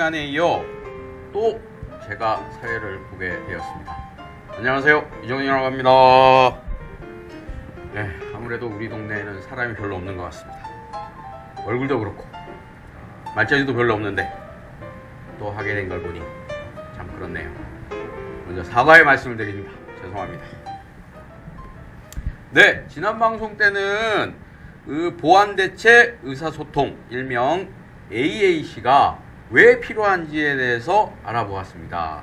시간에 이어 또 제가 사회를 보게 되었습니다. 안녕하세요, 이정현이라고 합니다. 네, 아무래도 우리 동네에는 사람이 별로 없는 것 같습니다. 얼굴도 그렇고 말자리도 별로 없는데 또 하게 된 걸 보니 참 그렇네요. 먼저 사과의 말씀을 드립니다. 죄송합니다. 네, 지난 방송 때는 보완대체 의사소통, 일명 AAC가 왜 필요한지에 대해서 알아보았습니다.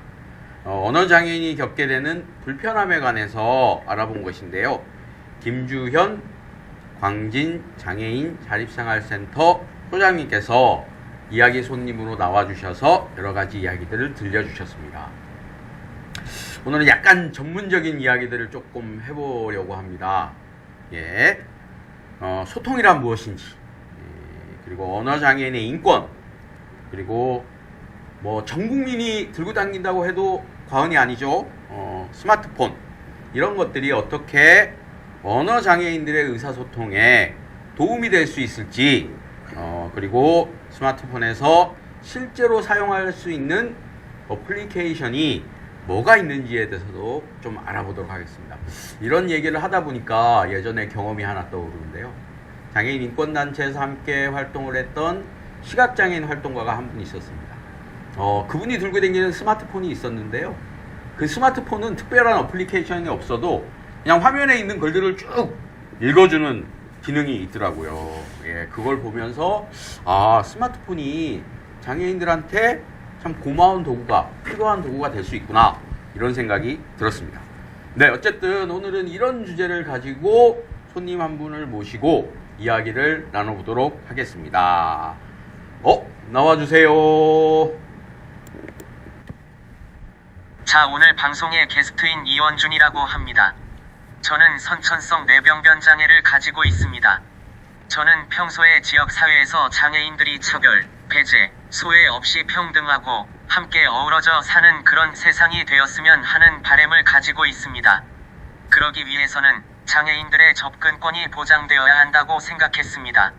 언어장애인이 겪게 되는 불편함에 관해서 알아본 것인데요. 김주현 광진장애인 자립생활센터 소장님께서 이야기 손님으로 나와주셔서 여러가지 이야기들을 들려주셨습니다. 오늘은 약간 전문적인 이야기들을 조금 해보려고 합니다. 예, 소통이란 무엇인지, 그리고 언어장애인의 인권, 그리고 전 국민이 들고 다닌다고 해도 과언이 아니죠. 스마트폰, 이런 것들이 어떻게 언어장애인들의 의사소통에 도움이 될 수 있을지, 그리고 스마트폰에서 실제로 사용할 수 있는 어플리케이션이 뭐가 있는지에 대해서도 좀 알아보도록 하겠습니다. 이런 얘기를 하다 보니까 예전에 경험이 하나 떠오르는데요. 장애인 인권단체에서 함께 활동을 했던 시각장애인 활동가가 한 분 있었습니다. 그분이 들고 다니는 스마트폰이 있었는데요. 그 스마트폰은 특별한 어플리케이션이 없어도 그냥 화면에 있는 글들을 쭉 읽어주는 기능이 있더라고요. 예, 그걸 보면서 스마트폰이 장애인들한테 참 고마운 도구가, 필요한 도구가 될 수 있구나, 이런 생각이 들었습니다. 네, 어쨌든 오늘은 이런 주제를 가지고 손님 한 분을 모시고 이야기를 나눠보도록 하겠습니다. 나와주세요. 자, 오늘 방송의 게스트인 이원준이라고 합니다. 저는 선천성 뇌병변 장애를 가지고 있습니다. 저는 평소에 지역사회에서 장애인들이 차별, 배제, 소외 없이 평등하고 함께 어우러져 사는 그런 세상이 되었으면 하는 바람을 가지고 있습니다. 그러기 위해서는 장애인들의 접근권이 보장되어야 한다고 생각했습니다.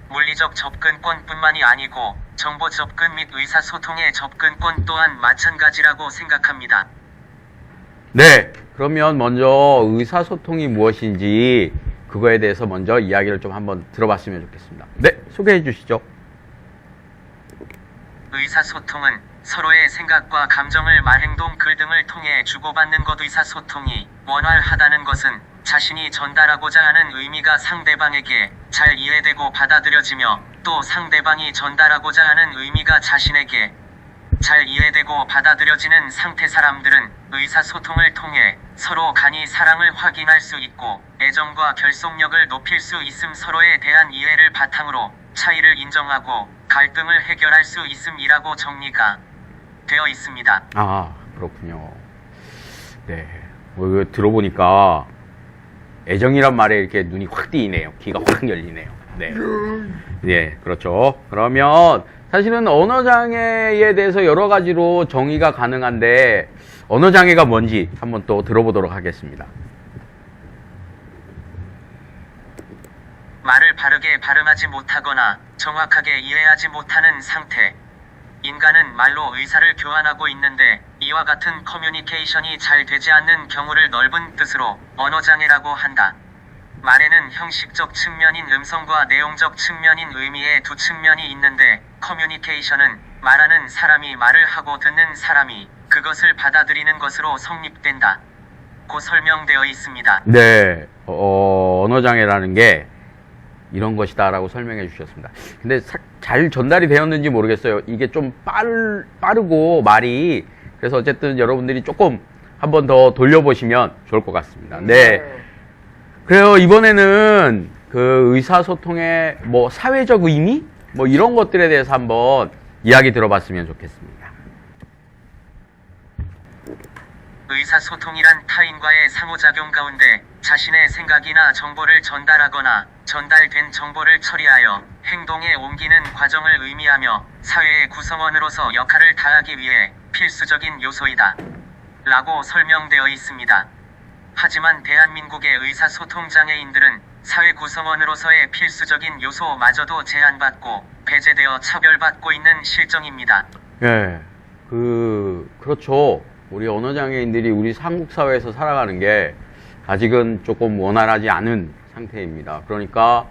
물리적 접근권뿐만이 아니고 정보 접근 및 의사소통의 접근권 또한 마찬가지라고 생각합니다. 네, 그러면 먼저 의사소통이 무엇인지 그거에 대해서 먼저 이야기를 좀 한번 들어봤으면 좋겠습니다. 네, 소개해 주시죠. 의사소통은 서로의 생각과 감정을 말행동, 글 등을 통해 주고받는 것. 의사소통이 원활하다는 것은 자신이 전달하고자 하는 의미가 상대방에게 잘 이해되고 받아들여지며 또 상대방이 전달하고자 하는 의미가 자신에게 잘 이해되고 받아들여지는 상태. 사람들은 의사소통을 통해 서로 간이 사랑을 확인할 수 있고 애정과 결속력을 높일 수 있음. 서로에 대한 이해를 바탕으로 차이를 인정하고 갈등을 해결할 수 있음이라고 정리가 되어 있습니다. 그렇군요. 네, 이거 들어보니까 애정이란 말에 이렇게 눈이 확 띄네요. 귀가 확 열리네요. 네, 네, 그렇죠. 그러면 사실은 언어장애에 대해서 여러 가지로 정의가 가능한데 언어장애가 뭔지 한번 또 들어보도록 하겠습니다. 말을 바르게 발음하지 못하거나 정확하게 이해하지 못하는 상태. 인간은 말로 의사를 교환하고 있는데 이와 같은 커뮤니케이션이 잘 되지 않는 경우를 넓은 뜻으로 언어장애라고 한다. 말에는 형식적 측면인 음성과 내용적 측면인 의미의 두 측면이 있는데 커뮤니케이션은 말하는 사람이 말을 하고 듣는 사람이 그것을 받아들이는 것으로 성립된다 고 설명되어 있습니다. 네, 언어장애라는 게 이런 것이다 라고 설명해 주셨습니다. 근데 잘 전달이 되었는지 모르겠어요. 이게 좀 빠르고 말이, 그래서 어쨌든 여러분들이 조금 한번 더 돌려보시면 좋을 것 같습니다. 네. 그래요. 이번에는 그 의사소통의 사회적 의미? 이런 것들에 대해서 한번 이야기 들어봤으면 좋겠습니다. 의사소통이란 타인과의 상호작용 가운데 자신의 생각이나 정보를 전달하거나 전달된 정보를 처리하여 행동에 옮기는 과정을 의미하며 사회의 구성원으로서 역할을 다하기 위해 필수적인 요소이다 라고 설명되어 있습니다. 하지만 대한민국의 의사소통 장애인들은 사회 구성원으로서의 필수적인 요소마저도 제한받고 배제되어 차별받고 있는 실정입니다. 예, 그렇죠. 우리 언어장애인들이 우리 한국 사회에서 살아가는 게 아직은 조금 원활하지 않은 상태입니다. 그러니까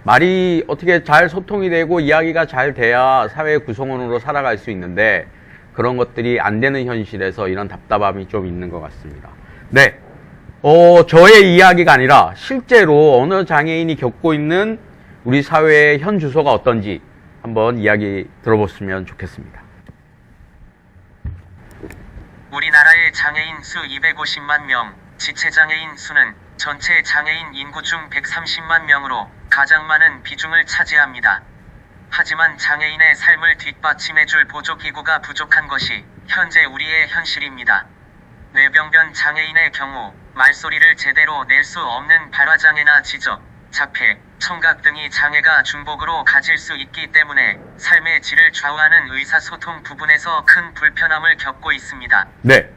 말이 어떻게 잘 소통이 되고 이야기가 잘 돼야 사회 구성원으로 살아갈 수 있는데 그런 것들이 안 되는 현실에서 이런 답답함이 좀 있는 것 같습니다. 네. 저의 이야기가 아니라 실제로 언어장애인이 겪고 있는 우리 사회의 현 주소가 어떤지 한번 이야기 들어봤으면 좋겠습니다. 우리나라의 장애인 수 250만 명, 지체장애인 수는 전체 장애인 인구 중 130만 명으로 가장 많은 비중을 차지합니다. 하지만 장애인의 삶을 뒷받침해줄 보조기구가 부족한 것이 현재 우리의 현실입니다. 뇌병변 장애인의 경우 말소리를 제대로 낼 수 없는 발화장애나 지적, 자폐, 청각 등이 장애가 중복으로 가질 수 있기 때문에 삶의 질을 좌우하는 의사소통 부분에서 큰 불편함을 겪고 있습니다. 네.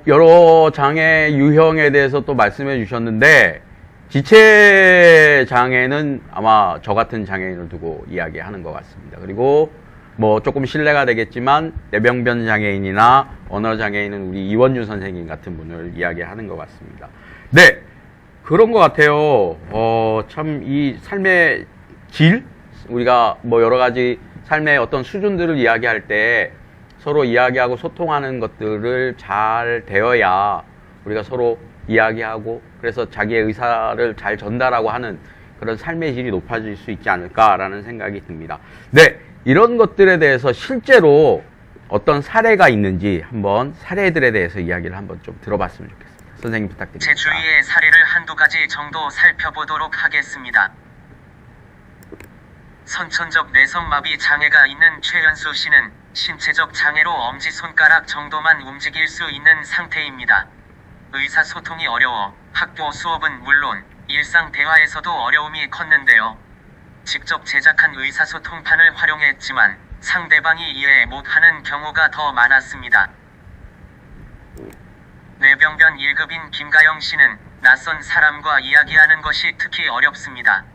여러 장애 유형에 대해서 또 말씀해 주셨는데, 지체 장애는 아마 저 같은 장애인을 두고 이야기하는 것 같습니다. 그리고 뭐 조금 신뢰가 되겠지만, 뇌병변 장애인이나 언어 장애인은 우리 이원주 선생님 같은 분을 이야기하는 것 같습니다. 네. 그런 것 같아요. 참 이 삶의 질? 우리가 뭐 여러 가지 삶의 어떤 수준들을 이야기할 때 서로 이야기하고 소통하는 것들을 잘 되어야 우리가 서로 이야기하고 그래서 자기의 의사를 잘 전달하고 하는 그런 삶의 질이 높아질 수 있지 않을까라는 생각이 듭니다. 네, 이런 것들에 대해서 실제로 어떤 사례가 있는지 한번 사례들에 대해서 이야기를 한번 좀 들어봤으면 좋겠습니다. 선생님 부탁드립니다. 제 주위의 사례를 한두 가지 정도 살펴보도록 하겠습니다. 선천적 뇌성마비 장애가 있는 최연수 씨는 신체적 장애로 엄지손가락 정도만 움직일 수 있는 상태입니다. 의사소통이 어려워 학교 수업은 물론 일상 대화에서도 어려움이 컸는데요. 직접 제작한 의사소통판을 활용했지만 상대방이 이해 못하는 경우가 더 많았습니다. 뇌병변 1급인 김가영 씨는 낯선 사람과 이야기하는 것이 특히 어렵습니다.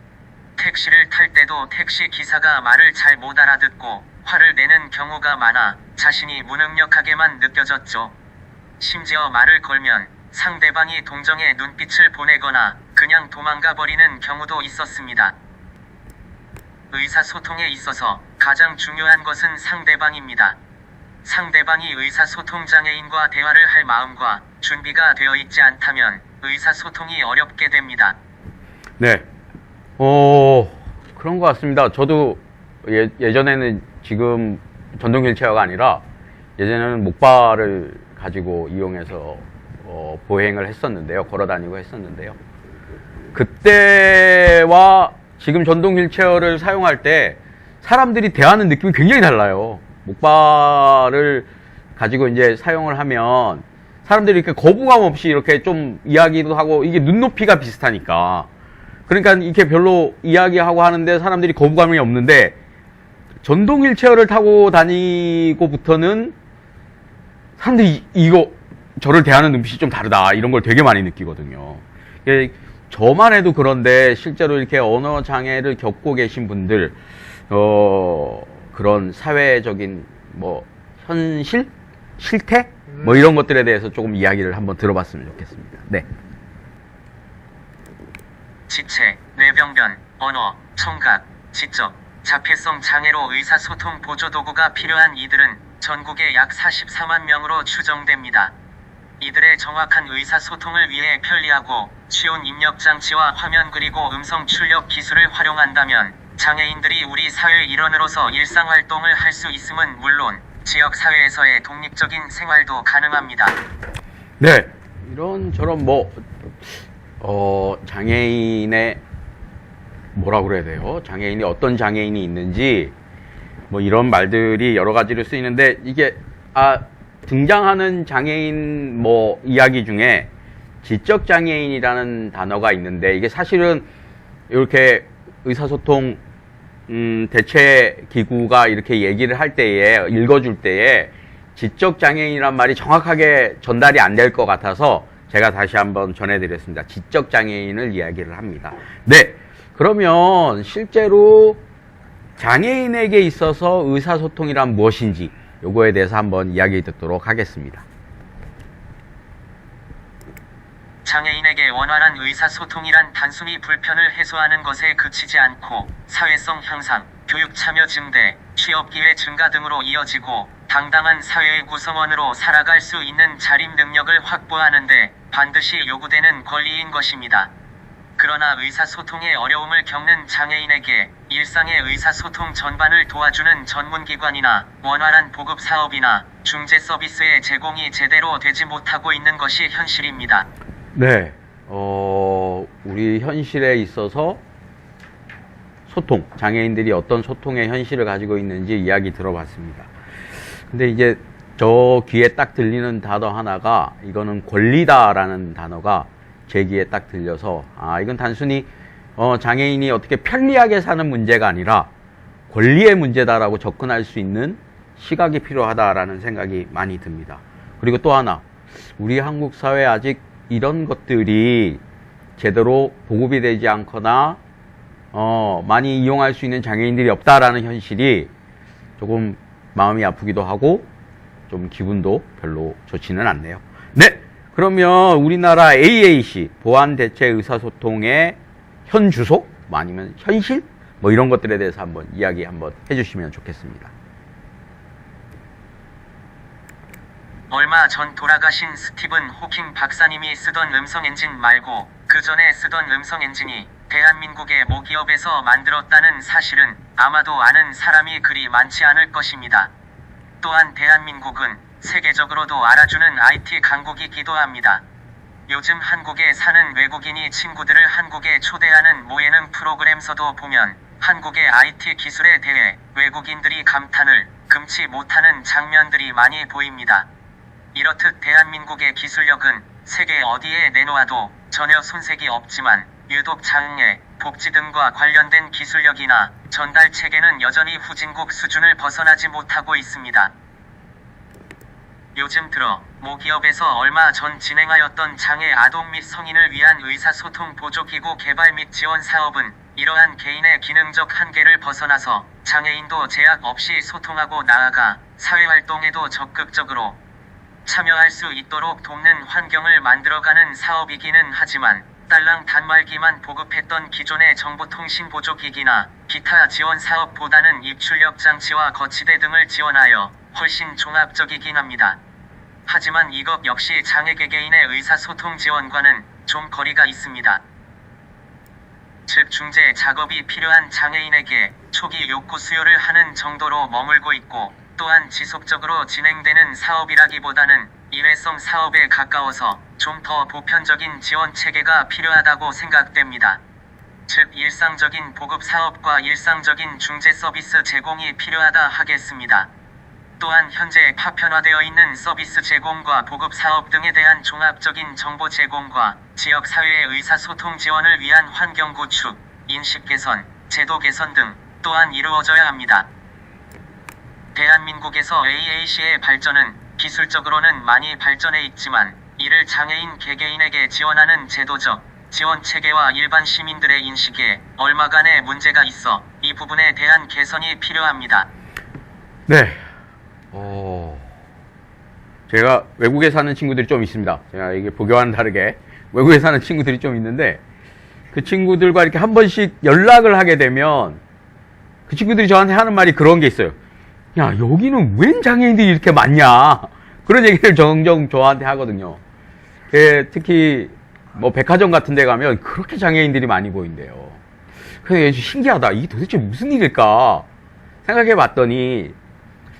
택시를 탈 때도 택시 기사가 말을 잘 못 알아듣고 화를 내는 경우가 많아 자신이 무능력하게만 느껴졌죠. 심지어 말을 걸면 상대방이 동정의 눈빛을 보내거나 그냥 도망가 버리는 경우도 있었습니다. 의사소통에 있어서 가장 중요한 것은 상대방입니다. 상대방이 의사소통 장애인과 대화를 할 마음과 준비가 되어 있지 않다면 의사소통이 어렵게 됩니다. 네. 그런 것 같습니다. 저도 예전에는 지금 전동 휠체어가 아니라 예전에는 목발을 가지고 이용해서 보행을 했었는데요. 걸어 다니고 했었는데요. 그때와 지금 전동 휠체어를 사용할 때 사람들이 대하는 느낌이 굉장히 달라요. 목발을 가지고 이제 사용을 하면 사람들이 이렇게 거부감 없이 이렇게 좀 이야기도 하고 이게 눈높이가 비슷하니까 그러니까 이렇게 별로 이야기하고 하는데 사람들이 거부감이 없는데 전동 휠체어를 타고 다니고부터는 사람들이 저를 대하는 눈빛이 좀 다르다 이런 걸 되게 많이 느끼거든요. 저만 해도 그런데 실제로 이렇게 언어 장애를 겪고 계신 분들 그런 사회적인 뭐 현실? 실태? 뭐 이런 것들에 대해서 조금 이야기를 한번 들어봤으면 좋겠습니다. 네. 지체, 뇌병변, 언어, 청각, 지적, 자폐성 장애로 의사소통 보조도구가 필요한 이들은 전국에 약 44만 명으로 추정됩니다. 이들의 정확한 의사소통을 위해 편리하고 쉬운 입력장치와 화면 그리고 음성 출력 기술을 활용한다면 장애인들이 우리 사회 일원으로서 일상활동을 할 수 있음은 물론 지역사회에서의 독립적인 생활도 가능합니다. 네. 이런저런 장애인의 뭐라 그래야 돼요? 장애인이 어떤 장애인이 있는지 뭐 이런 말들이 여러 가지로 쓰이는데 이게 등장하는 장애인 이야기 중에 지적 장애인이라는 단어가 있는데 이게 사실은 이렇게 의사소통 대체 기구가 이렇게 얘기를 할 때에 읽어줄 때에 지적 장애인이란 말이 정확하게 전달이 안 될 것 같아서 제가 다시 한번 전해드렸습니다. 지적 장애인을 이야기를 합니다. 네, 그러면 실제로 장애인에게 있어서 의사소통이란 무엇인지 요거에 대해서 한번 이야기 듣도록 하겠습니다. 장애인에게 원활한 의사소통이란 단순히 불편을 해소하는 것에 그치지 않고 사회성 향상, 교육 참여 증대, 취업 기회 증가 등으로 이어지고 당당한 사회의 구성원으로 살아갈 수 있는 자립 능력을 확보하는데 반드시 요구되는 권리인 것입니다. 그러나 의사소통에 어려움을 겪는 장애인에게 일상의 의사소통 전반을 도와주는 전문기관이나 원활한 보급사업이나 중재 서비스의 제공이 제대로 되지 못하고 있는 것이 현실입니다. 네, 우리 현실에 있어서 소통, 장애인들이 어떤 소통의 현실을 가지고 있는지 이야기 들어봤습니다. 근데 이제 저 귀에 딱 들리는 단어 하나가, 이거는 권리다라는 단어가 제 귀에 딱 들려서, 이건 단순히 장애인이 어떻게 편리하게 사는 문제가 아니라 권리의 문제다라고 접근할 수 있는 시각이 필요하다라는 생각이 많이 듭니다. 그리고 또 하나, 우리 한국 사회에 아직 이런 것들이 제대로 보급이 되지 않거나 많이 이용할 수 있는 장애인들이 없다라는 현실이 조금 마음이 아프기도 하고 좀 기분도 별로 좋지는 않네요. 네, 그러면 우리나라 AAC 보완대체의사소통의 현 주소, 뭐 아니면 현실, 뭐 이런 것들에 대해서 한번 이야기 한번 해주시면 좋겠습니다. 얼마 전 돌아가신 스티븐 호킹 박사님이 쓰던 음성 엔진 말고 그 전에 쓰던 음성 엔진이 대한민국의 모기업에서 만들었다는 사실은 아마도 아는 사람이 그리 많지 않을 것입니다. 또한 대한민국은 세계적으로도 알아주는 IT 강국이기도 합니다. 요즘 한국에 사는 외국인이 친구들을 한국에 초대하는 모예능 프로그램서도 보면 한국의 IT 기술에 대해 외국인들이 감탄을 금치 못하는 장면들이 많이 보입니다. 이렇듯 대한민국의 기술력은 세계 어디에 내놓아도 전혀 손색이 없지만 유독 장애, 복지 등과 관련된 기술력이나 전달 체계는 여전히 후진국 수준을 벗어나지 못하고 있습니다. 요즘 들어 모기업에서 얼마 전 진행하였던 장애 아동 및 성인을 위한 의사소통 보조기구 개발 및 지원 사업은 이러한 개인의 기능적 한계를 벗어나서 장애인도 제약 없이 소통하고 나아가 사회활동에도 적극적으로 참여할 수 있도록 돕는 환경을 만들어가는 사업이기는 하지만 딸랑 단말기만 보급했던 기존의 정보통신 보조기기나 기타 지원 사업보다는 입출력 장치와 거치대 등을 지원하여 훨씬 종합적이긴 합니다. 하지만 이것 역시 장애 개개인의 의사소통 지원과는 좀 거리가 있습니다. 즉 중재 작업이 필요한 장애인에게 초기 욕구 수요를 하는 정도로 머물고 있고 또한 지속적으로 진행되는 사업이라기보다는 일회성 사업에 가까워서 좀 더 보편적인 지원 체계가 필요하다고 생각됩니다. 즉 일상적인 보급 사업과 일상적인 중재 서비스 제공이 필요하다 하겠습니다. 또한 현재 파편화되어 있는 서비스 제공과 보급 사업 등에 대한 종합적인 정보 제공과 지역 사회의 의사소통 지원을 위한 환경 구축, 인식 개선, 제도 개선 등 또한 이루어져야 합니다. 대한민국에서 AAC의 발전은 기술적으로는 많이 발전해 있지만 이를 장애인 개개인에게 지원하는 제도적 지원 체계와 일반 시민들의 인식에 얼마간의 문제가 있어 이 부분에 대한 개선이 필요합니다. 네. 제가 외국에 사는 친구들이 좀 있습니다. 제가 이게 보교와는 다르게 외국에 사는 친구들이 좀 있는데 그 친구들과 이렇게 한 번씩 연락을 하게 되면 그 친구들이 저한테 하는 말이 그런 게 있어요. 야, 여기는 웬 장애인들이 이렇게 많냐? 그런 얘기를 종종 저한테 하거든요. 특히 뭐 백화점 같은 데 가면 그렇게 장애인들이 많이 보인대요. 그래서 신기하다. 이게 도대체 무슨 일일까? 생각해 봤더니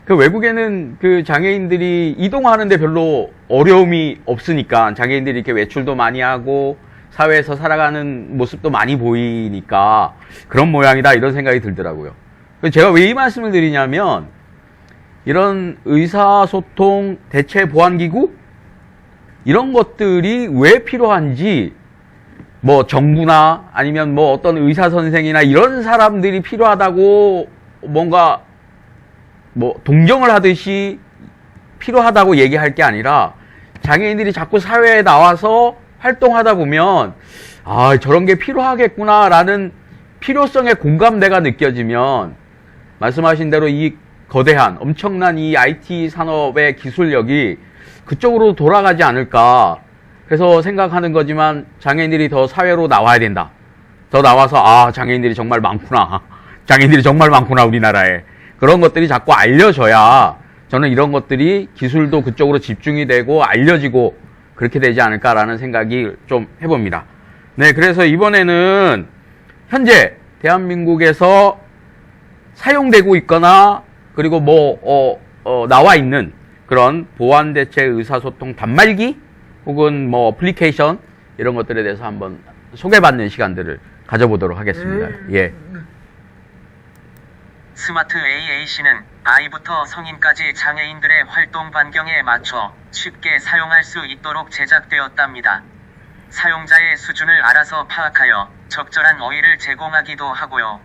그 외국에는 그 장애인들이 이동하는데 별로 어려움이 없으니까 장애인들이 이렇게 외출도 많이 하고 사회에서 살아가는 모습도 많이 보이니까 그런 모양이다 이런 생각이 들더라고요. 제가 왜 이 말씀을 드리냐면 이런 의사소통 대체 보완기구 이런 것들이 왜 필요한지 뭐 정부나 아니면 뭐 어떤 의사 선생이나 이런 사람들이 필요하다고 뭔가 뭐 동정을 하듯이 필요하다고 얘기할 게 아니라 장애인들이 자꾸 사회에 나와서 활동하다 보면 아 저런 게 필요하겠구나라는 필요성의 공감대가 느껴지면 말씀하신 대로 이 거대한 엄청난 이 IT 산업의 기술력이 그쪽으로 돌아가지 않을까. 그래서 생각하는 거지만 장애인들이 더 사회로 나와야 된다. 더 나와서 장애인들이 정말 많구나. 장애인들이 정말 많구나 우리나라에. 그런 것들이 자꾸 알려져야 저는 이런 것들이 기술도 그쪽으로 집중이 되고 알려지고 그렇게 되지 않을까라는 생각이 좀 해봅니다. 네, 그래서 이번에는 현재 대한민국에서 사용되고 있거나 그리고 나와 있는 그런 보완대체 의사소통 단말기 혹은 어플리케이션 이런 것들에 대해서 한번 소개받는 시간들을 가져보도록 하겠습니다. 예. 스마트 AAC는 아이부터 성인까지 장애인들의 활동 반경에 맞춰 쉽게 사용할 수 있도록 제작되었답니다. 사용자의 수준을 알아서 파악하여 적절한 어휘를 제공하기도 하고요.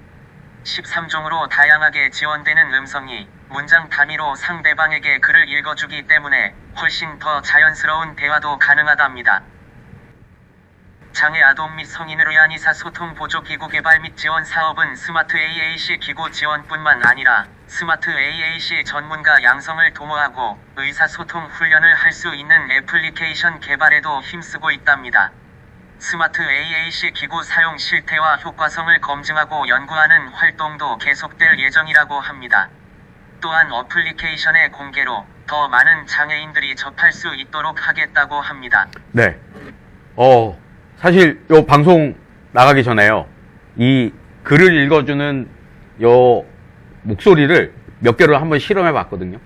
13종으로 다양하게 지원되는 음성이 문장 단위로 상대방에게 글을 읽어주기 때문에 훨씬 더 자연스러운 대화도 가능하답니다. 장애 아동 및 성인을 위한 의사소통 보조기구 개발 및 지원 사업은 스마트 AAC 기구 지원뿐만 아니라 스마트 AAC 전문가 양성을 도모하고 의사소통 훈련을 할 수 있는 애플리케이션 개발에도 힘쓰고 있답니다. 스마트 AAC 기구 사용 실태와 효과성을 검증하고 연구하는 활동도 계속될 예정이라고 합니다. 또한 어플리케이션의 공개로 더 많은 장애인들이 접할 수 있도록 하겠다고 합니다. 네. 사실 요 방송 나가기 전에요. 이 글을 읽어주는 요 목소리를 몇 개로 한번 실험해 봤거든요.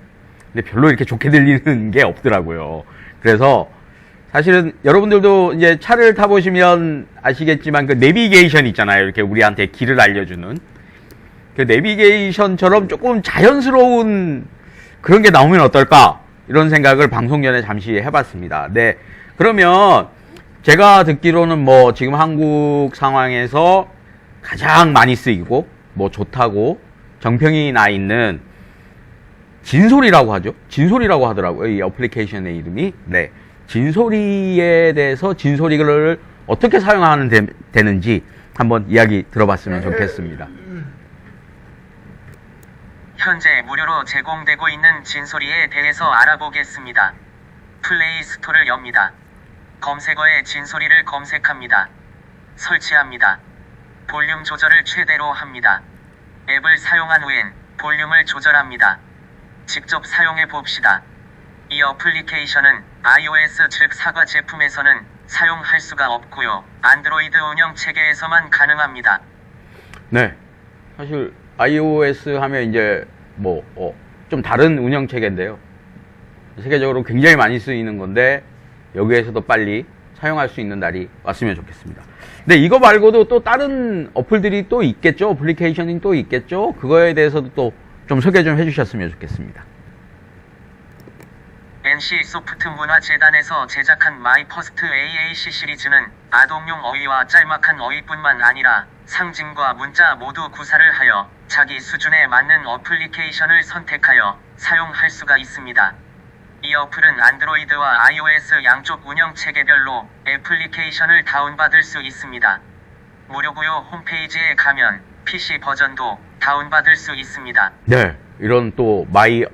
근데 별로 이렇게 좋게 들리는 게 없더라고요. 그래서 사실은 여러분들도 이제 차를 타보시면 아시겠지만 그 내비게이션 있잖아요. 이렇게 우리한테 길을 알려주는. 그 내비게이션처럼 조금 자연스러운 그런 게 나오면 어떨까? 이런 생각을 방송 전에 잠시 해봤습니다. 네. 그러면 제가 듣기로는 지금 한국 상황에서 가장 많이 쓰이고 좋다고 정평이 나 있는 진솔이라고 하죠. 진솔이라고 하더라고요. 이 어플리케이션의 이름이. 네. 진솔이에 대해서 진솔이를 어떻게 사용하면 되는지 한번 이야기 들어봤으면 좋겠습니다. 현재 무료로 제공되고 있는 진솔이에 대해서 알아보겠습니다. 플레이 스토어를 엽니다. 검색어에 진솔이를 검색합니다. 설치합니다. 볼륨 조절을 최대로 합니다. 앱을 사용한 후엔 볼륨을 조절합니다. 직접 사용해 봅시다. 이 어플리케이션은 iOS 즉 사과 제품에서는 사용할 수가 없고요. 안드로이드 운영 체계에서만 가능합니다. 네. 사실 iOS 하면 이제 좀 다른 운영 체계인데요. 세계적으로 굉장히 많이 쓰이는 건데 여기에서도 빨리 사용할 수 있는 날이 왔으면 좋겠습니다. 근데 이거 말고도 또 다른 어플들이 또 있겠죠? 어플리케이션이 또 있겠죠? 그거에 대해서도 또 좀 소개 좀 해주셨으면 좋겠습니다. NC 소프트문화재단에서 제작한 마이 퍼스트 AAC 시리즈는 아동용 어휘와 짤막한 어휘뿐만 아니라 상징과 문자 모두 구사를 하여 자기 수준에 맞는 어플리케이션을 선택하여 사용할 수가 있습니다. 이 어플은 안드로이드와 iOS 양쪽 운영 체계별로 애플리케이션을 다운받을 수 있습니다. 무료고요. 홈페이지에 가면 PC 버전도 다운받을 수 있습니다. 네, 이런 또 마이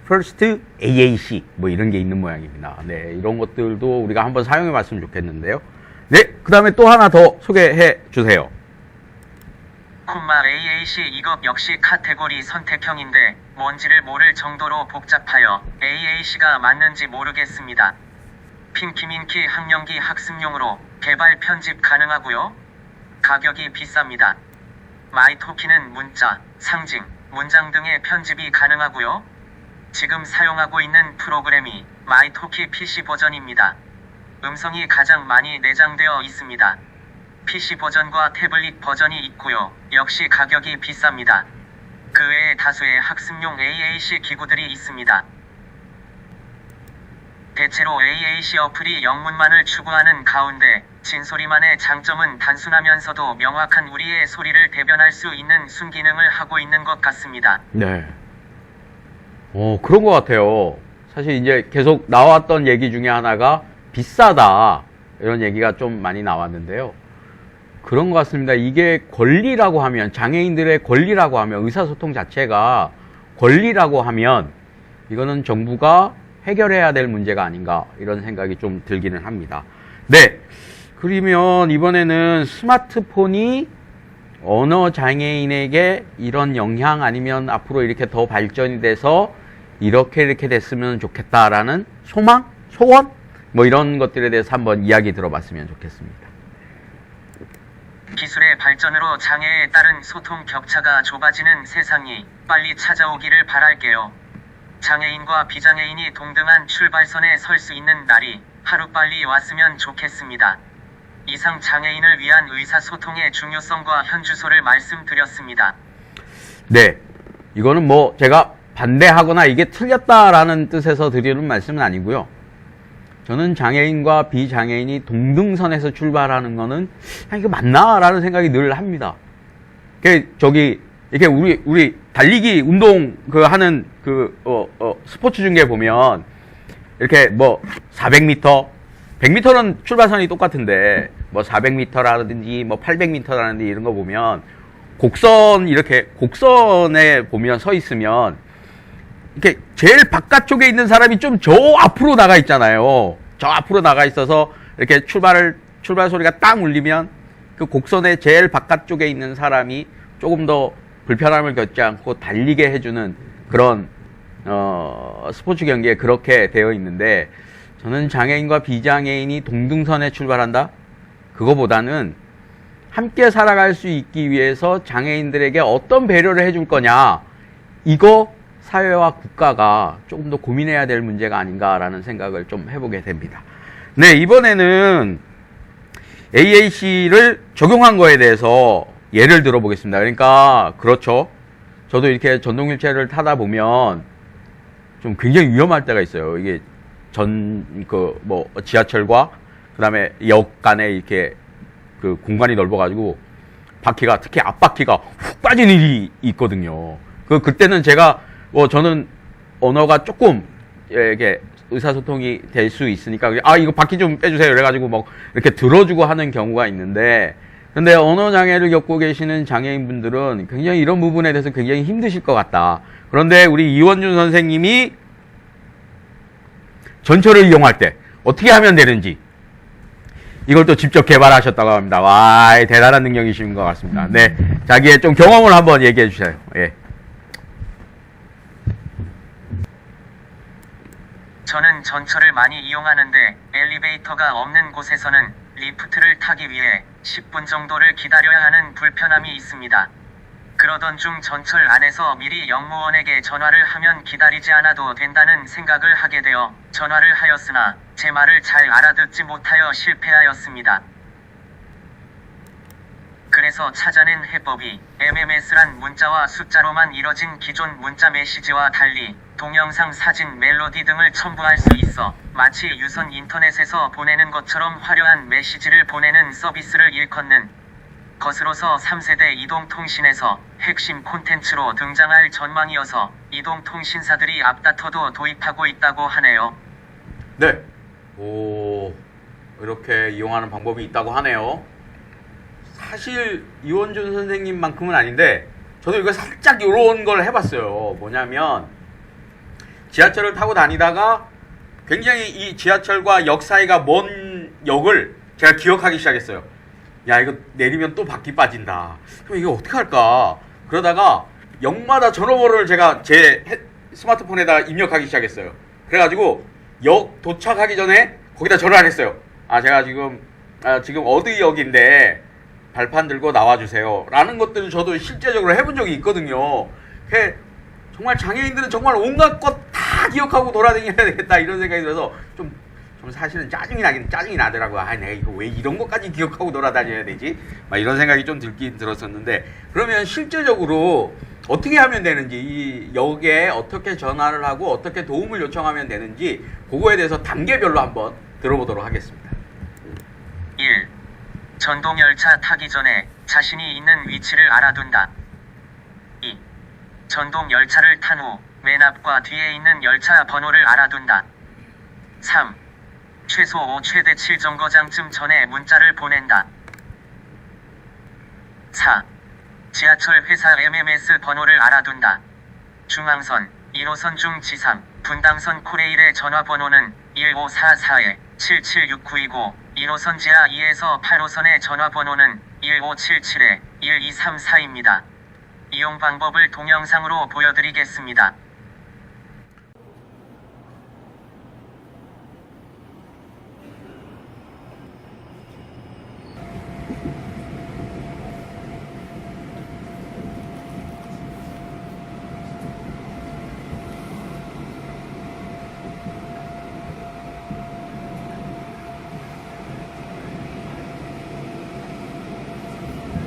퍼스트 AAC 이런 게 있는 모양입니다. 네, 이런 것들도 우리가 한번 사용해 봤으면 좋겠는데요. 네, 그 다음에 또 하나 더 소개해 주세요. 콤마 AAC 이것 역시 카테고리 선택형인데 뭔지를 모를 정도로 복잡하여 AAC가 맞는지 모르겠습니다. 핑키민키 학령기 학습용으로 개발 편집 가능하고요. 가격이 비쌉니다. 마이토키는 문자, 상징, 문장 등의 편집이 가능하고요. 지금 사용하고 있는 프로그램이 마이토키 PC 버전입니다. 음성이 가장 많이 내장되어 있습니다. PC 버전과 태블릿 버전이 있고요. 역시 가격이 비쌉니다. 그 외에 다수의 학습용 AAC 기구들이 있습니다. 대체로 AAC 어플이 영문만을 추구하는 가운데 진소리만의 장점은 단순하면서도 명확한 우리의 소리를 대변할 수 있는 순기능을 하고 있는 것 같습니다. 네. 그런 것 같아요. 사실 이제 계속 나왔던 얘기 중에 하나가 비싸다. 이런 얘기가 좀 많이 나왔는데요. 그런 것 같습니다. 이게 권리라고 하면, 장애인들의 권리라고 하면, 의사소통 자체가 권리라고 하면 이거는 정부가 해결해야 될 문제가 아닌가, 이런 생각이 좀 들기는 합니다. 네, 그러면 이번에는 스마트폰이 언어 장애인에게 이런 영향, 아니면 앞으로 이렇게 더 발전이 돼서 이렇게 됐으면 좋겠다라는 소망, 소원, 뭐 이런 것들에 대해서 한번 이야기 들어봤으면 좋겠습니다. 기술의 발전으로 장애에 따른 소통 격차가 좁아지는 세상이 빨리 찾아오기를 바랄게요. 장애인과 비장애인이 동등한 출발선에 설 수 있는 날이 하루빨리 왔으면 좋겠습니다. 이상 장애인을 위한 의사소통의 중요성과 현주소를 말씀드렸습니다. 네, 이거는 뭐 제가 반대하거나 이게 틀렸다라는 뜻에서 드리는 말씀은 아니고요. 저는 장애인과 비장애인이 동등선에서 출발하는 거는 이게 맞나라는 생각이 늘 합니다. 이렇게 우리 달리기 운동 하는 스포츠 중계 보면 이렇게 뭐 400m, 100m는 출발선이 똑같은데 뭐 400m라든지 뭐 800m라든지 이런 거 보면 곡선에 보면 서 있으면 이렇게 제일 바깥쪽에 있는 사람이 좀 저 앞으로 나가 있잖아요. 저 앞으로 나가 있어서 이렇게 출발 소리가 딱 울리면 그 곡선의 제일 바깥쪽에 있는 사람이 조금 더 불편함을 겪지 않고 달리게 해주는 그런 스포츠 경기에 그렇게 되어 있는데, 저는 장애인과 비장애인이 동등선에 출발한다? 그거보다는 함께 살아갈 수 있기 위해서 장애인들에게 어떤 배려를 해줄 거냐, 이거 사회와 국가가 조금 더 고민해야 될 문제가 아닌가라는 생각을 좀 해보게 됩니다. 네, 이번에는 AAC를 적용한 거에 대해서 예를 들어보겠습니다. 그러니까 그렇죠. 저도 이렇게 전동휠체어를 타다 보면 좀 굉장히 위험할 때가 있어요. 이게 지하철과 그다음에 역 간에 이렇게 그 공간이 넓어가지고 바퀴가, 특히 앞바퀴가 훅 빠지는 일이 있거든요. 그때는 저는 언어가 조금 이게 의사소통이 될 수 있으니까 이거 바퀴 좀 빼주세요 그래가지고 막 이렇게 들어주고 하는 경우가 있는데, 근데 언어 장애를 겪고 계시는 장애인분들은 굉장히 이런 부분에 대해서 굉장히 힘드실 것 같다. 그런데 우리 이원준 선생님이 전철을 이용할 때 어떻게 하면 되는지 이걸 또 직접 개발하셨다고 합니다. 와, 대단한 능력이신 것 같습니다. 네, 자기의 좀 경험을 한번 얘기해 주세요. 예. 저는 전철을 많이 이용하는데 엘리베이터가 없는 곳에서는 리프트를 타기 위해 10분 정도를 기다려야 하는 불편함이 있습니다. 그러던 중 전철 안에서 미리 역무원에게 전화를 하면 기다리지 않아도 된다는 생각을 하게 되어 전화를 하였으나 제 말을 잘 알아듣지 못하여 실패하였습니다. 그래서 찾아낸 해법이 MMS란 문자와 숫자로만 이뤄진 기존 문자 메시지와 달리 동영상, 사진, 멜로디 등을 첨부할 수 있어 마치 유선 인터넷에서 보내는 것처럼 화려한 메시지를 보내는 서비스를 일컫는 것으로서 3세대 이동통신에서 핵심 콘텐츠로 등장할 전망이어서 이동통신사들이 앞다퉈도 도입하고 있다고 하네요. 네. 이렇게 이용하는 방법이 있다고 하네요. 사실 이원준 선생님만큼은 아닌데 저도 이거 살짝 이런 걸 해봤어요. 뭐냐면 지하철을 타고 다니다가 굉장히 이 지하철과 역 사이가 먼 역을 제가 기억하기 시작했어요. 야, 이거 내리면 또 바퀴 빠진다. 그럼 이거 어떻게 할까? 그러다가 역마다 전화번호를 제가 제 스마트폰에다 입력하기 시작했어요. 그래가지고 역 도착하기 전에 거기다 전화를 했어요. 제가 지금 어디 역인데 발판 들고 나와주세요 라는 것들을 저도 실제적으로 해본 적이 있거든요. 정말 장애인들은 정말 온갖 것 다 기억하고 돌아다녀야 되겠다 이런 생각이 들어서 좀 사실은 짜증이 나더라고요. 내가 이거 왜 이런 것까지 기억하고 돌아다녀야 되지? 막 이런 생각이 좀 들긴 들었었는데, 그러면 실제적으로 어떻게 하면 되는지, 이 역에 어떻게 전화를 하고 어떻게 도움을 요청하면 되는지 그거에 대해서 단계별로 한번 들어보도록 하겠습니다. 1. 전동열차 타기 전에 자신이 있는 위치를 알아둔다. 2. 전동열차를 탄 후 맨 앞과 뒤에 있는 열차 번호를 알아둔다. 3. 최소 5 최대 7 정거장쯤 전에 문자를 보낸다. 4. 지하철 회사 MMS 번호를 알아둔다. 중앙선 1호선 중 G3, 분당선 코레일의 전화번호는 1544-7769이고 1호선 지하 2에서 8호선의 전화번호는 1577-1234입니다. 이용 방법을 동영상으로 보여드리겠습니다.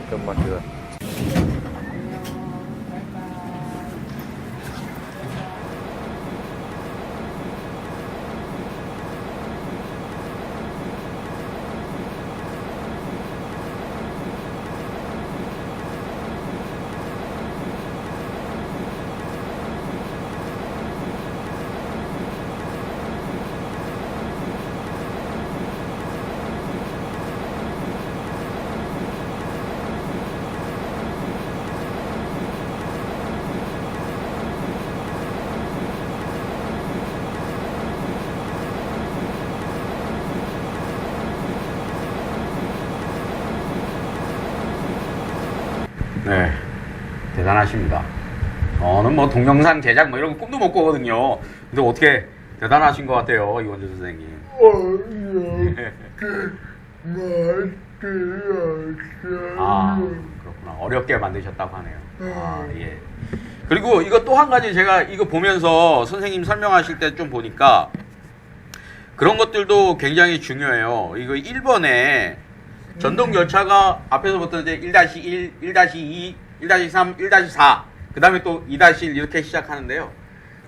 잠깐만 기다려. 네, 대단하십니다. 저는 뭐 동영상 제작 뭐 이런 거 꿈도 못 꾸거든요. 근데 어떻게 대단하신 것 같아요, 이원주 선생님. 아, 그렇구나. 어렵게 만드셨다고 하네요. 아, 예. 그리고 이거 또 한 가지 제가 이거 보면서 선생님 설명하실 때 좀 보니까 그런 것들도 굉장히 중요해요. 이거 1번에 전동 열차가 앞에서부터 이제 1-1, 1-2, 1-3, 1-4, 그 다음에 또 2-1 이렇게 시작하는데요.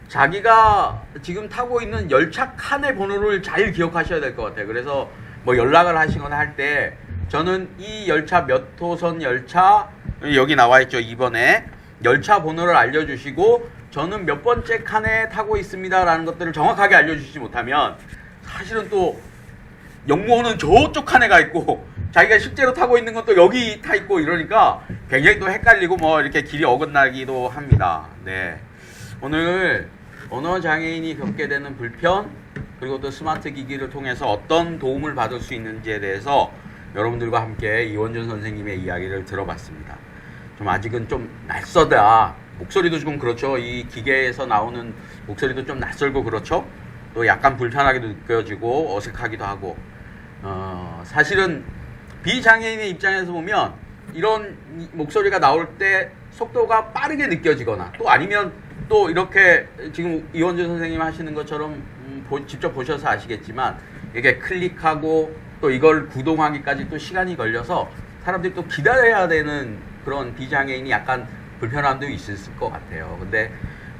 자기가 지금 타고 있는 열차 칸의 번호를 잘 기억하셔야 될 것 같아요. 그래서 뭐 연락을 하시거나 할 때 저는 이 열차 몇 호선 열차, 여기 나와 있죠. 2번에 열차 번호를 알려주시고 저는 몇 번째 칸에 타고 있습니다 라는 것들을 정확하게 알려주시지 못하면 사실은 또 역무원은 저쪽 칸에 가 있고 자기가 실제로 타고 있는 건 또 여기 타 있고 이러니까 굉장히 또 헷갈리고 뭐 이렇게 길이 어긋나기도 합니다. 네. 오늘 언어 장애인이 겪게 되는 불편 그리고 또 스마트 기기를 통해서 어떤 도움을 받을 수 있는지에 대해서 여러분들과 함께 이원준 선생님의 이야기를 들어봤습니다. 좀 아직은 좀 낯서다. 목소리도 좀 그렇죠. 이 기계에서 나오는 목소리도 좀 낯설고 그렇죠. 또 약간 불편하게도 느껴지고 어색하기도 하고 사실은 비장애인의 입장에서 보면 이런 목소리가 나올 때 속도가 빠르게 느껴지거나 또 아니면 또 이렇게 지금 이원준 선생님 하시는 것처럼 직접 보셔서 아시겠지만 이게 클릭하고 또 이걸 구동하기까지 또 시간이 걸려서 사람들이 또 기다려야 되는 그런 비장애인이 약간 불편함도 있을 것 같아요. 근데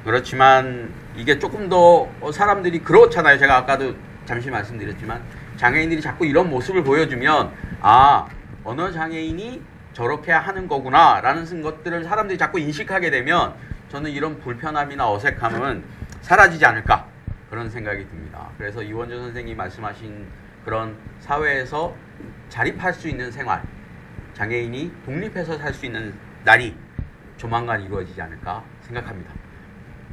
그렇지만 이게 조금 더 사람들이 그렇잖아요. 제가 아까도 잠시 말씀드렸지만 장애인들이 자꾸 이런 모습을 보여주면 아, 언어 장애인이 저렇게 하는 거구나 라는 것들을 사람들이 자꾸 인식하게 되면 저는 이런 불편함이나 어색함은 사라지지 않을까 그런 생각이 듭니다. 그래서 이원준 선생님이 말씀하신 그런 사회에서 자립할 수 있는 생활, 장애인이 독립해서 살 수 있는 날이 조만간 이루어지지 않을까 생각합니다.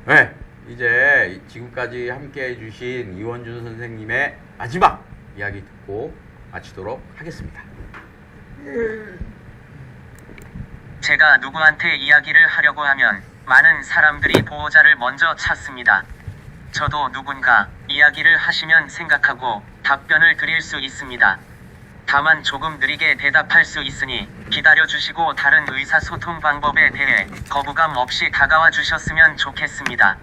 네, 이제 지금까지 함께 해주신 이원준 선생님의 마지막 이야기 듣고 마치도록 하겠습니다. 제가 누구한테 이야기를 하려고 하면 많은 사람들이 보호자를 먼저 찾습니다. 저도 누군가 이야기를 하시면 생각하고 답변을 드릴 수 있습니다. 다만 조금 느리게 대답할 수 있으니 기다려주시고 다른 의사소통 방법에 대해 거부감 없이 다가와 주셨으면 좋겠습니다.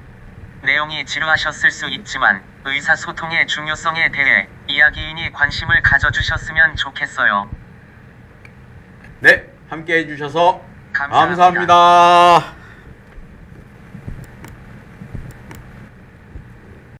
내용이 지루하셨을 수 있지만 의사소통의 중요성에 대해 이야기인이 관심을 가져주셨으면 좋겠어요. 네, 함께 해주셔서 감사합니다. 감사합니다.